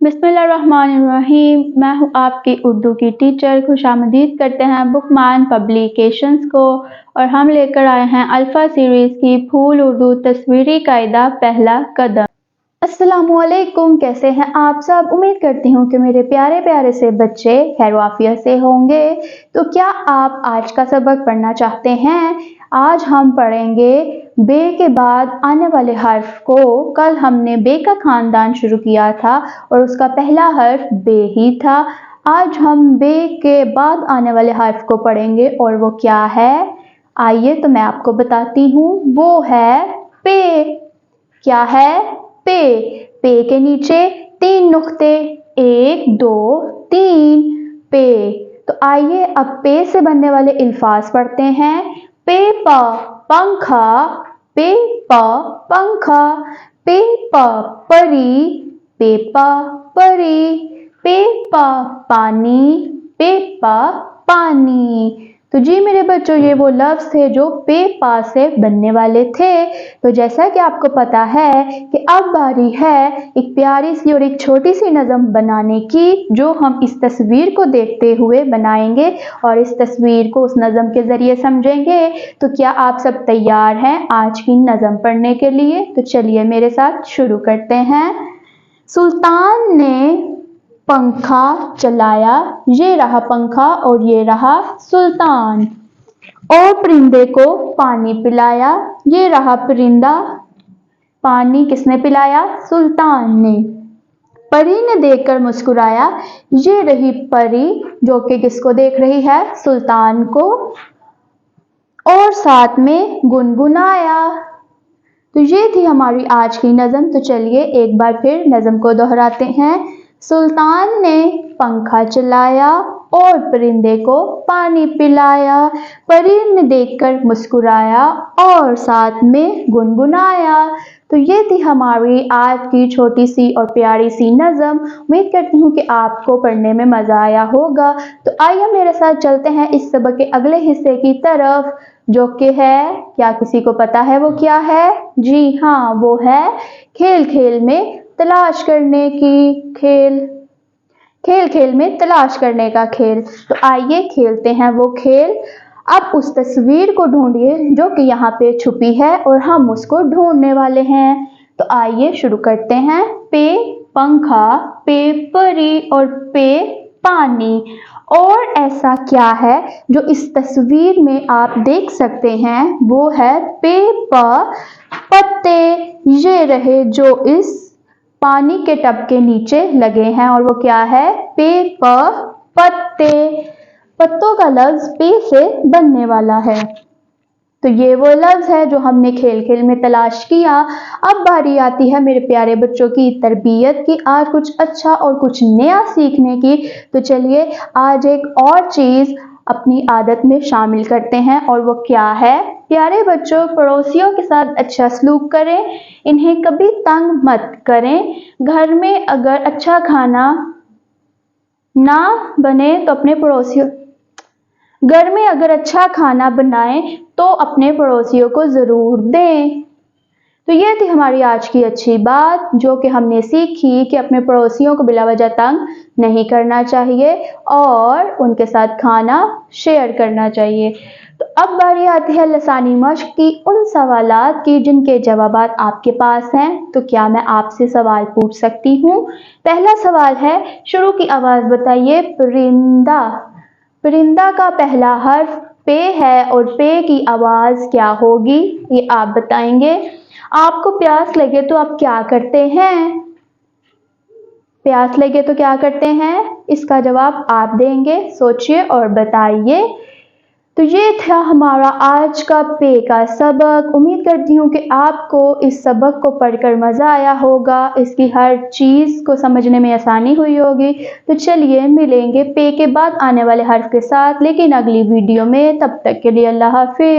बिस्मिल्लाहिर्रहमानिर्रहीम। मैं हूँ आपकी उर्दू की टीचर। खुशामदीद करते हैं बुकमान पब्लिकेशंस को और हम लेकर आए हैं अल्फ़ा सीरीज़ की फूल उर्दू तस्वीरी कायदा पहला कदम। अस्सलामुअलैकुम, कैसे हैं आप सब? उम्मीद करती हूँ कि मेरे प्यारे प्यारे से बच्चे खैर आफियत से होंगे। तो क्या आप आज का सबक पढ़ना चाहते हैं? आज हम पढ़ेंगे बे के बाद आने वाले हर्फ को। कल हमने बे का खानदान शुरू किया था और उसका पहला हर्फ बे ही था। आज हम बे के बाद आने वाले हर्फ को पढ़ेंगे और वो क्या है? आइए तो मैं आपको बताती हूँ। वो है पे। क्या है? पे। पे के नीचे 3 नुक्ते, 1 2 3 पे। तो आइए अब पे से बनने वाले अल्फाज पढ़ते हैं। पे पा पंखा, पे पा पंखा, पे पा परी, पे पा परी, पे पा पानी, पे पा पानी। तो जी मेरे बच्चों, ये वो लफ्ज़ थे जो पे पा से बनने वाले थे। तो जैसा कि आपको पता है कि अब बारी है एक प्यारी सी और एक छोटी सी नज़म बनाने की, जो हम इस तस्वीर को देखते हुए बनाएंगे और इस तस्वीर को उस नज़म के ज़रिए समझेंगे। तो क्या आप सब तैयार हैं आज की नज़म पढ़ने के लिए? तो चलिए मेरे साथ शुरू करते हैं। सुल्तान ने पंखा चलाया, ये रहा पंखा और ये रहा सुल्तान। और परिंदे को पानी पिलाया, ये रहा परिंदा। पानी किसने पिलाया? सुल्तान ने। परी ने देखकर मुस्कुराया, ये रही परी, जो कि किसको देख रही है? सुल्तान को। और साथ में गुनगुनाया। तो ये थी हमारी आज की नज़म। तो चलिए एक बार फिर नज़म को दोहराते हैं। सुल्तान ने पंखा चलाया और परिंदे को पानी पिलाया। परी ने देखकर मुस्कुराया और साथ में गुनगुनाया। तो ये थी हमारी आज की छोटी सी और प्यारी सी नज़म। उम्मीद करती हूँ कि आपको पढ़ने में मज़ा आया होगा। तो आइए मेरे साथ चलते हैं इस सबक के अगले हिस्से की तरफ, जो कि है, क्या किसी को पता है वो क्या है? जी हाँ, वो है खेल खेल में तलाश करने की खेल। खेल खेल में तलाश करने का खेल। तो आइए खेलते हैं वो खेल। अब उस तस्वीर को ढूंढिए जो कि यहाँ पे छुपी है और हम उसको ढूंढने वाले हैं। तो आइए शुरू करते हैं। पे पंखा, पे परी और पे पानी। और ऐसा क्या है जो इस तस्वीर में आप देख सकते हैं? वो है पे प पत्ते। ये रहे जो इस पानी के टब के नीचे लगे हैं और वो क्या है? पे प पत्ते। पत्तों का लफ्ज पे से बनने वाला है। तो ये वो लफ्ज है जो हमने खेल खेल में तलाश किया। अब बारी आती है मेरे प्यारे बच्चों की तरबियत की, आज कुछ अच्छा और कुछ नया सीखने की। तो चलिए आज एक और चीज़ अपनी आदत में शामिल करते हैं और वो क्या है? प्यारे बच्चों, पड़ोसियों के साथ अच्छा सलूक करें, इन्हें कभी तंग मत करें। घर में अगर अच्छा खाना ना बने तो अपने पड़ोसियों घर में अगर अच्छा खाना बनाएं तो अपने पड़ोसियों को ज़रूर दें। तो ये थी हमारी आज की अच्छी बात, जो कि हमने सीखी कि अपने पड़ोसियों को बिला वजह तंग नहीं करना चाहिए और उनके साथ खाना शेयर करना चाहिए। तो अब बारी आती है लसानी मश्क की, उन सवालात की जिनके जवाबात आपके पास हैं। तो क्या मैं आपसे सवाल पूछ सकती हूँ? पहला सवाल है, शुरू की आवाज़ बताइए। परिंदा। परिंदा का पहला हर्फ पे है और पे की आवाज़ क्या होगी? ये आप बताएंगे। आपको प्यास लगे तो आप क्या करते हैं? प्यास लगे तो क्या करते हैं? इसका जवाब आप देंगे। सोचिए और बताइए। तो ये था हमारा आज का पे का सबक। उम्मीद करती हूँ कि आपको इस सबक को पढ़कर मज़ा आया होगा, इसकी हर चीज़ को समझने में आसानी हुई होगी। तो चलिए मिलेंगे पे के बाद आने वाले हर्फ के साथ, लेकिन अगली वीडियो में। तब तक के लिए अल्लाह हाफिज़।